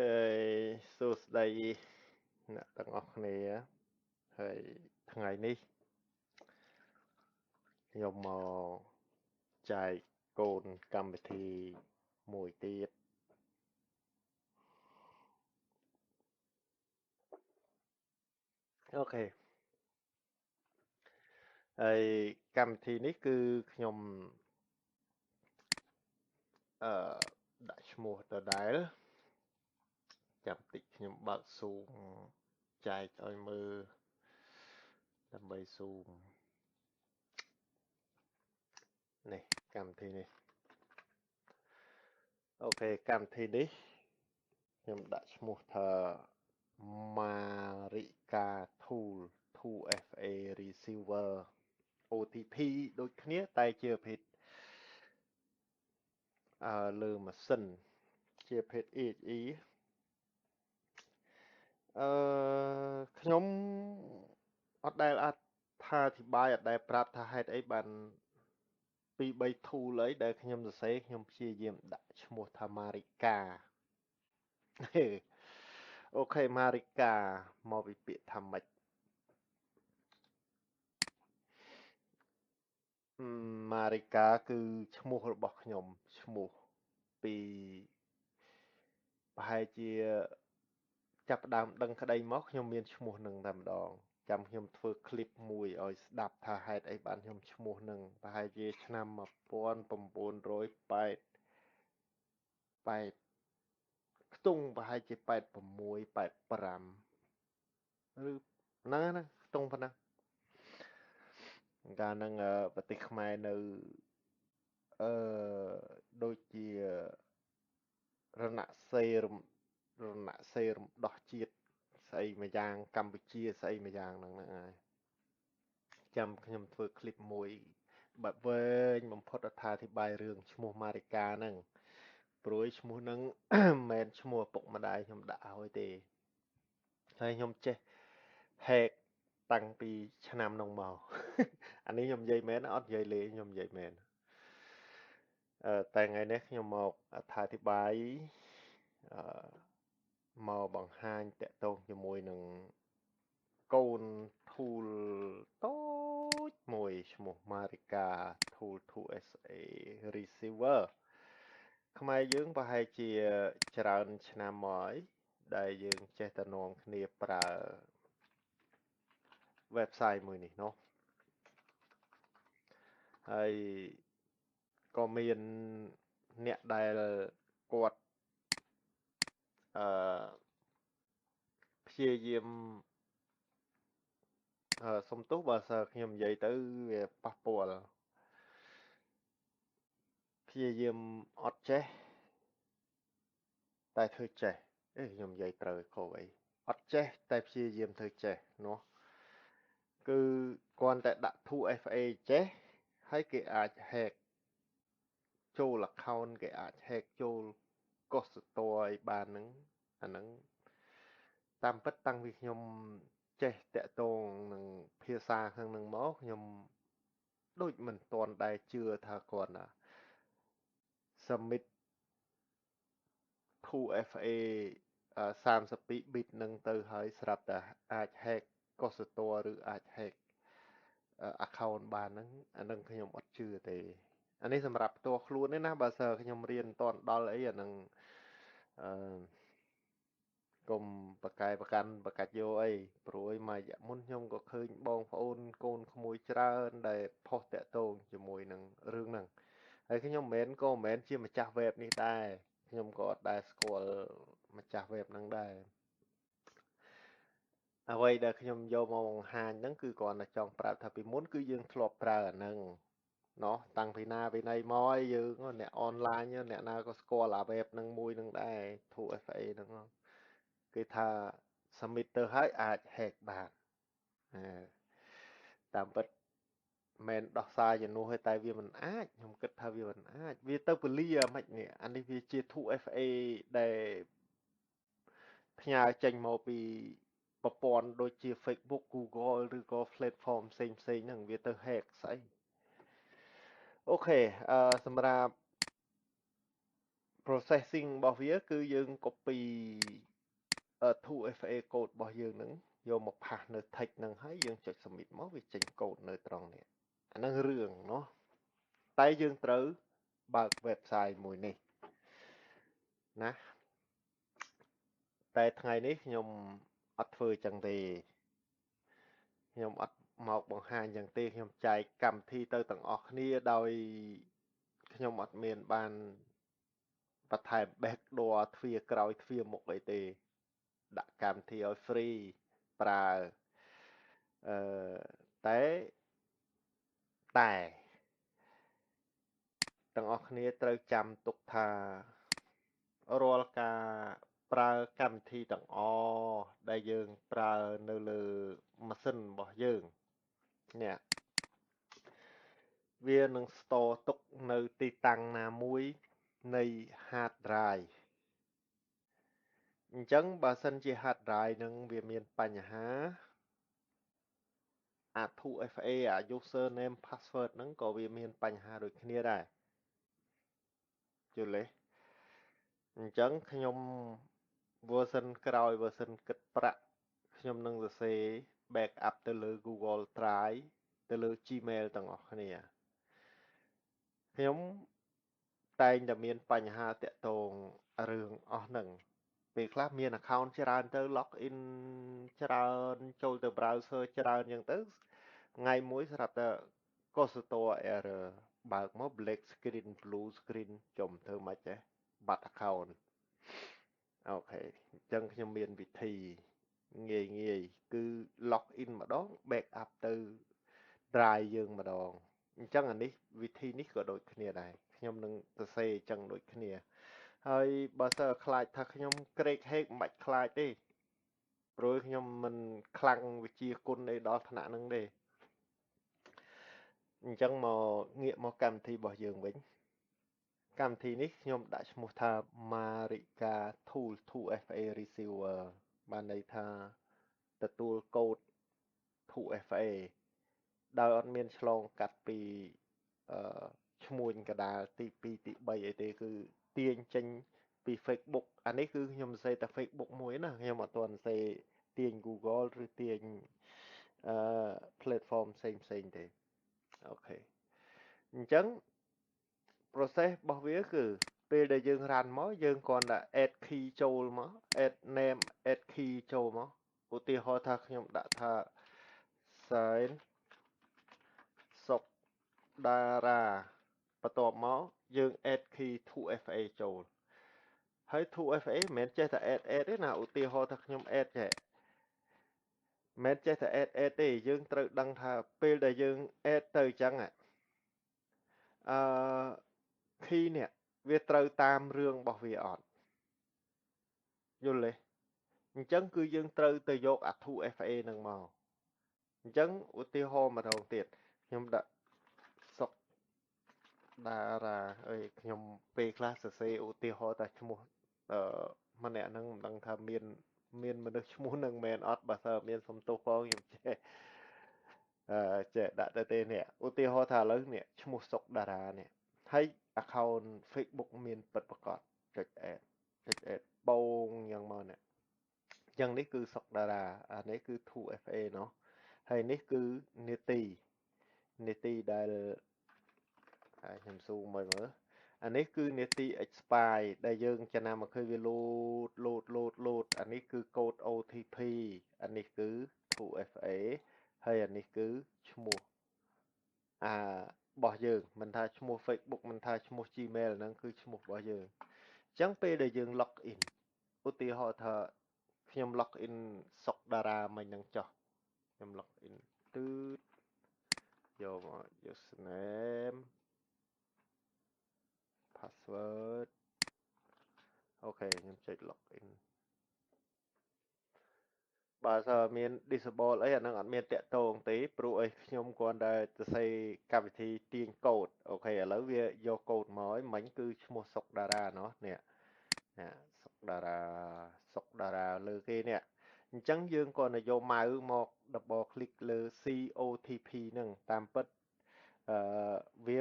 ហើយសួស្តីអ្នកទាំងអស់គ្នាហើយថ្ងៃនេះខ្ញុំមកចែកកូនកម្មវិធីមួយទៀតអូខេហើយកម្មវិធីនេះគឺខ្ញុំអឺដាក់ឈ្មោះដដែលចាំតិចខ្ញុំបើក Zoom ចែកឲ្យមើលដើម្បី Zoom នេះកម្មវិធីនេះអូខេកម្មវិធីនេះខ្ញុំដាក់ឈ្មោះថា Marika Tool 2FA Receiver OTP ដូចគ្នាតែជាប្រភេទលើម៉ាស៊ីនជាប្រភេទ EXE អឺខ្ញុំអត់ដែលអធិប្បាយអត់ដែលប្រាប់ថាហេតុអីបានពី3 tool អីដែលខ្ញុំសរសេរខ្ញុំព្យាយាមដាក់ឈ្មោះថា Marika អូខេ Marika មកពីពាក្យថាម៉េច Marika គឺឈ្មោះរបស់ខ្ញុំឈ្មោះពីប្រហែលជាចាប់ផ្ដើមដឹងក្តីមកខ្ញុំមានឈ្មោះនឹងតែម្ដងចាំខ្ញុំធ្វើคลิปមួយឲ្យស្ដាប់ថាហេតុអីបានខ្ញុំឈ្មោះនឹងប្រហែលជាឆ្នាំ1980ខ្ទង់ប្រហែលជា86 85ឬណាខ្ទង់ប៉ុណ្ណាកាលហ្នឹងប្រទេសខ្មែរនៅអឺដូចជារណសេរីរណសេរីរំដោះជាតិស្អីមួយយ៉ាងកម្ពុជាស្អីមួយយ៉ាងហ្នឹងហើយចាំខ្ញុំធ្វើคลิปមួយបែបវែងបំផុតអត្ថាធិប្បាយរឿងឈ្មោះម៉ារីកាហ្នឹងព្រួយឈ្មោះហ្នឹងមិនមែនឈ្មោះឪពុកម្ដាយខ្ញុំដាក់ឲ្យទេហើយខ្ញុំចេះ hack តាំងពីឆ្នាំនោះមកអានេះខ្ញុំនិយាយមែនអត់និយាយលេងខ្ញុំនិយាយមែនតែថ្ងៃនេះខ្ញុំមកអត្ថាធិប្បាយអឺមកបង្ហាញតកតងជាមួយនឹងកូន tool តូចមួយឈ្មោះ Marika Tool 2SA Receiver ខ្មែរយើងប្រហែលជាច្រើនឆ្នាំមកហើយដែលយើងចេះតែនាំគ្នាប្រើ website មួយនេះเนาะហើយក៏មានអ្នកដែលគាត់អឺព្យាយាមសុំទោសបើសិនខ្ញុំនិយាយទៅវាប៉ះពាល់ព្យាយាមអត់ចេះតែធ្វើចេះខ្ញុំនិយាយត្រូវខុសអីអត់ចេះតែព្យាយាមធ្វើចេះเนาะគឺគ្រាន់តែដាក់ 2FA ចេះហើយគេអាច hack ចូល account គេអាច hack ចូលកុសតរអីបានហ្នឹងអាហ្នឹងតាមពិតតាំងពីខ្ញុំចេះតាក់ទងនឹងភាសាខាងហ្នឹងមកខ្ញុំដូចមិនទាន់ដែលជឿថាគាត់ណា submit 2FA 32 bit នឹងទៅហើយស្រាប់តែអាច hack កុសតរឬអាច hack account បានហ្នឹងអាហ្នឹងខ្ញុំអត់ជឿទេអានេះសម្រាប់ផ្ទាល់ខ្លួនទេណាបើសិនខ្ញុំរៀនមិនទាន់ដល់អីអាហ្នឹងអឺកុំបកកែប្រកាន់បកាច់យកអីព្រោះមួយរយៈមុនខ្ញុំក៏ឃើញបងប្អូនកូនក្មួយច្រើនដែលផុសតាក់ទងជាមួយនឹងរឿងហ្នឹងហើយខ្ញុំមិនមែនជាម្ចាស់ web នេះដែរខ្ញុំក៏អត់ដែលស្គាល់ម្ចាស់ web ហ្នឹងដែរអ្វីដែលខ្ញុំយកមកបង្ហាញហ្នឹងគឺគ្រាន់តែចង់ប្រាប់ថាពីមុនគឺយើងធ្លាប់ប្រើអាហ្នឹងណោះតាំងពីណាពីណីមកហើយយើងអ្នកអនឡាញអ្នកណាក៏ស្គាល់អា web ហ្នឹងមួយហ្នឹងដែរ 2FA ហ្នឹងគេថា submit ទៅហើយអាច hack បានតាមពិតមិនដោះសារជំនួសទេតែវាមិនអាចខ្ញុំគិតថាវាមិនអាចវាទៅពលាមិននេះអានេះវាជា 2FA ដែលផ្ញើចេញមកពីប្រព័ន្ធដូចជា Facebook Google ឬក៏ platform ផ្សេងហ្នឹងវាទៅ hack ស្អីអូខេសម្រាប់ processing របស់វាគឺយើង copy 2FA code របស់យើងនឹងយកមកផាសនៅ text នឹងហើយយើងចុច submit មកវាចេញ code នៅត្រង់នេះអាហ្នឹងរឿងเนาะតែយើងត្រូវបើក website មួយនេះណាតែថ្ងៃនេះខ្ញុំអត់ធ្វើចឹងទេខ្ញុំអត់មកបង្ហាញចឹងទេខ្ញុំចែកកម្មវិធីទៅទាំងអស់គ្នាដោយខ្ញុំអត់មានបានបន្ថែម backdoor ទ្វារក្រោយទ្វារមុខអីទេដាក់កម្មវិធីឲ្យ free ប្រើអឺតែទាំងអស់គ្នាត្រូវចាំទុកថារាល់ការប្រើកម្មវិធីទាំងអស់ដែលយើងប្រើនៅលើម៉ាស៊ីនរបស់យើងនេះវានឹង store ទុកនៅទីតាំងណាមួយនៃ hard drive អញ្ចឹងបើសិនជា hard drive នឹងវាមានបញ្ហាអា 2FA អា username password ហ្នឹងក៏វាមានបញ្ហាដូចគ្នាដែរយល់ទេអញ្ចឹងខ្ញុំ version ក្រោយ version គិតប្រាក់ខ្ញុំនឹងសរសេរ backup ទៅលើ Google Drive ទៅលើ Gmail ទាំងអស់គ្នាខ្ញុំតែងតែមានបញ្ហាតាក់ទងរឿងអស់ហ្នឹងពេលខ្លះមាន account ច្រើនទៅ log in ច្រើនចូលទៅ browser ច្រើនអញ្ចឹងទៅថ្ងៃមួយស្រាប់តែក៏ស្ទរ error បើកមក black screen blue screen ចំធ្វើម៉េចទេបាត់ account អូខេអញ្ចឹងខ្ញុំមានវិធីងាយគឺ log in ម្ដង backup ទៅ drive យើងម្ដងអញ្ចឹងអានេះវិធីនេះក៏ដូចគ្នាដែរខ្ញុំនឹងសរសេរអញ្ចឹងដូចគ្នាហើយបើសិនខ្លាចថាខ្ញុំក្រេកហេកមិនបាច់ខ្លាចទេព្រោះខ្ញុំមិនខ្លាំងវិជាគុណអីដល់ថ្នាក់ហ្នឹងទេអញ្ចឹងមកងាកមកកម្មវិធីរបស់យើងវិញកម្មវិធីនេះខ្ញុំដាក់ឈ្មោះថា Marika Tool 2FA Receiver បានន័យថាទទួលកូដ 2FA ដោយអត់មានឆ្លងកាត់ពីឈ្មួញកដាលទី2ទី3អីទេគឺទាញចេញពី Facebook អានេះគឺខ្ញុំសរសេរតែ Facebook មួយណាខ្ញុំអត់ទាន់សរសេរទាញ Google ឬទាញអឺ platform ផ្សេងទេអូខេអញ្ចឹង process របស់វាគឺពេលដែលយើង run មកយើងគ្រាន់តែ add key ចូលមក add name add key ចូលមកឧទាហរណ៍ថាខ្ញុំដាក់ថា sign សុកដារាបន្ទាប់មកយើង add key 2FA ចូលហើយ 2FA មិនមែនចេះតែ add ទេណាឧទាហរណ៍ថាខ្ញុំ add ចេះមិនមែនចេះតែ add ទេយើងត្រូវដឹងថាពេលដែលយើង add ទៅអញ្ចឹងអឺ key នេះវាត្រូវតាមរឿងរបស់វាអត់យល់ទេអញ្ចឹងគឺយើងត្រូវទៅយកអា 2FA ហ្នឹងមកអញ្ចឹងឧទាហរណ៍ម្ដងទៀតខ្ញុំដាក់សុកតារាអីខ្ញុំពេលខ្លះសរសេរឧទាហរណ៍តែឈ្មោះម្នាក់ហ្នឹងមិនដឹងថាមានមនុស្សឈ្មោះហ្នឹងមែនអត់បើតើមានសំទោសផងខ្ញុំចេះដាក់ទៅទេនេះឧទាហរណ៍ថាឥឡូវនេះឈ្មោះសុកតារានេះហើយ account Facebook មានពិតប្រាកដចុច add បូងយ៉ាងមកនេះអញ្ចឹងនេះគឺសុកតារាអានេះគឺ 2FA เนาะហើយនេះគឺនេតិដែលខ្ញុំស៊ូមមើលអានេះគឺនេតិ expire ដែលយើងចំណាំមកឃើញវាលោតអានេះគឺកូដ OTP អានេះគឺ 2FA ហើយអានេះគឺឈ្មោះរបស់យើងមិនថាឈ្មោះ Facebook មិនថាឈ្មោះ Gmail ហ្នឹងគឺឈ្មោះរបស់យើងអញ្ចឹងពេលដែលយើង log in ឧទាហរណ៍ថាខ្ញុំ log in សុកតារាមិញហ្នឹងចោះខ្ញុំ log in ទឺយកមក username password អូខេខ្ញុំចុច login បើសិនមាន disable អីអាហ្នឹងអត់មានតាក់ទងទេព្រោះអីខ្ញុំគ្រាន់តែសរសេរកម្មវិធីទាញកូដអូខេឥឡូវវាយកកូដមកហើយមិញគឺឈ្មោះសុកតារាเนาะនេះសុកតារាលើគេនេះអញ្ចឹងយើងគ្រាន់តែយកម៉ៅមក double click លើ COTP ហ្នឹងតាមពិតអឺវា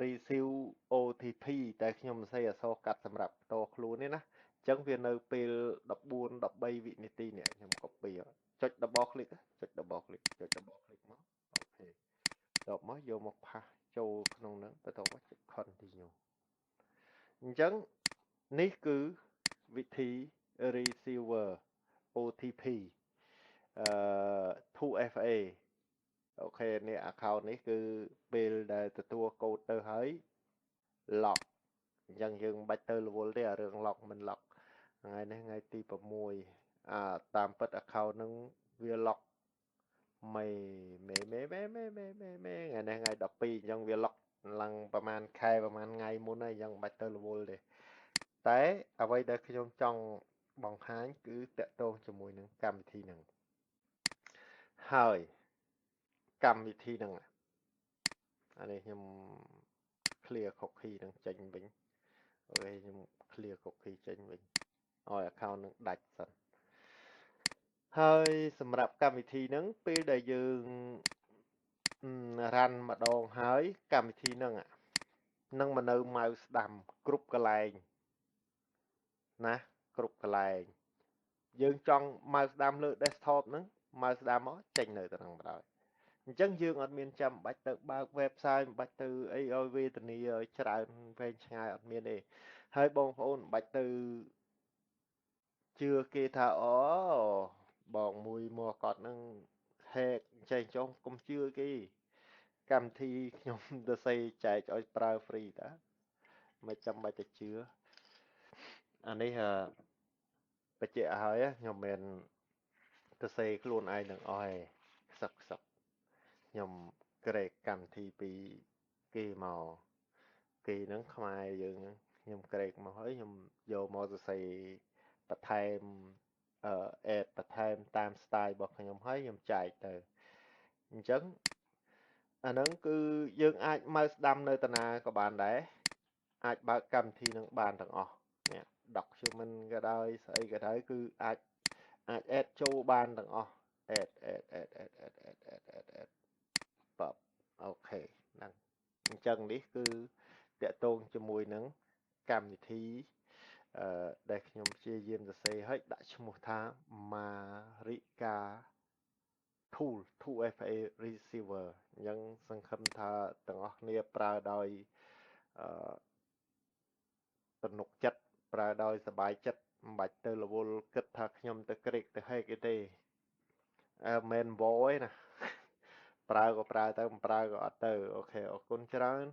receive OTP តែខ្ញុំសរសេរអក្សរកាត់សម្រាប់តខ្លួននេះណា ចឹងវានៅពេល14 13វិនាទីនេះខ្ញុំ copy ចុច double click ចុច double click ចុច double click មកអូខេដល់មកយកមកផាសចូលក្នុងហ្នឹងបន្ទាប់មកចុច continue អញ្ចឹងនេះគឺវិធី receiver OTP អឺ 2FA អូខេនេះ account នេះគឺពេលដែលទទួលកូដទៅហើយ lock អញ្ចឹងយើងមិនបាច់ទៅរវល់ទេអារឿង lock មិន lock ថ្ងៃនេះថ្ងៃទី6តាមពិត account ហ្នឹងវា lock មេថ្ងៃនេះថ្ងៃ12អញ្ចឹងវា lock ឡើងប្រហែលខែប្រហែលថ្ងៃមុនហើយអញ្ចឹងមិនបាច់ទៅរវល់ទេតែអ្វីដែលខ្ញុំចង់បង្ហាញគឺតកតងជាមួយនឹងកម្មវិធីហ្នឹងហើយកម្មវិធីហ្នឹងអានេះខ្ញុំ clear cookie ហ្នឹងចេញវិញអូខេខ្ញុំ clear cookie ចេញវិញឲ្យ account នឹងដាច់សិនហើយសម្រាប់កម្មវិធីហ្នឹងពេលដែលយើង run ម្ដងហើយកម្មវិធីហ្នឹងនឹងមកនៅ mouse ស្ដាំគ្រប់កន្លែងណាគ្រប់កន្លែងយើងចង់ mouse ស្ដាំលើ desktop ហ្នឹង mouse ស្ដាំមកចេញនៅទៅហ្នឹងបណ្ដោយអញ្ចឹងយើងអត់មានចាំបាច់ទៅបើក website មិនបាច់ទៅអីឲ្យវេទនាឲ្យច្រើនវែងឆ្ងាយអត់មានទេហើយបងប្អូនមិនបាច់ទៅជឿគេថាអូបងមួយមកគាត់នឹង hack ចេះចុះកុំជឿគេកម្មវិធីខ្ញុំទៅសេចែកឲ្យប្រើ free តាមិនចាំបាច់ទៅជឿអានេះបញ្ជាក់ឲ្យខ្ញុំមិនទៅសេខ្លួនឯងនឹងអស់ឯងខ្សឹកខ្ញុំក្រេកកម្មវិធីពីគេមកគេហ្នឹងខ្មែរយើងខ្ញុំក្រេកមកហើយខ្ញុំយកមកសរសេរបន្ថែមadd បន្ថែមតាម style របស់ខ្ញុំហើយខ្ញុំចែកទៅអញ្ចឹងអាហ្នឹងគឺយើងអាច mouse ស្ដាំនៅតាណាក៏បានដែរអាចបើកកម្មវិធីនឹងបានទាំងអស់នេះ document ក៏ដោយស្អីក៏ដោយគឺអាច add ចូលបានទាំងអស់ add pop អូខេហ្នឹងអញ្ចឹងនេះគឺតកតងជាមួយនឹងកម្មវិធីដែលខ្ញុំព្យាយាមសរសេរឲ្យដាក់ឈ្មោះថា Marika Tool 2FA receiver អញ្ចឹងសង្ឃឹមថាទាំងអស់គ្នាប្រើដោយទំនុកចិត្តប្រើដោយសប្បាយចិត្តមិនបាច់ទៅរវល់គិតថាខ្ញុំទៅក្រេកទៅហែកអីទេមិនវ៉ឯណាប្រើក៏ប្រើទៅមិនប្រើក៏អត់ទៅអូខេអរគុណច្រើន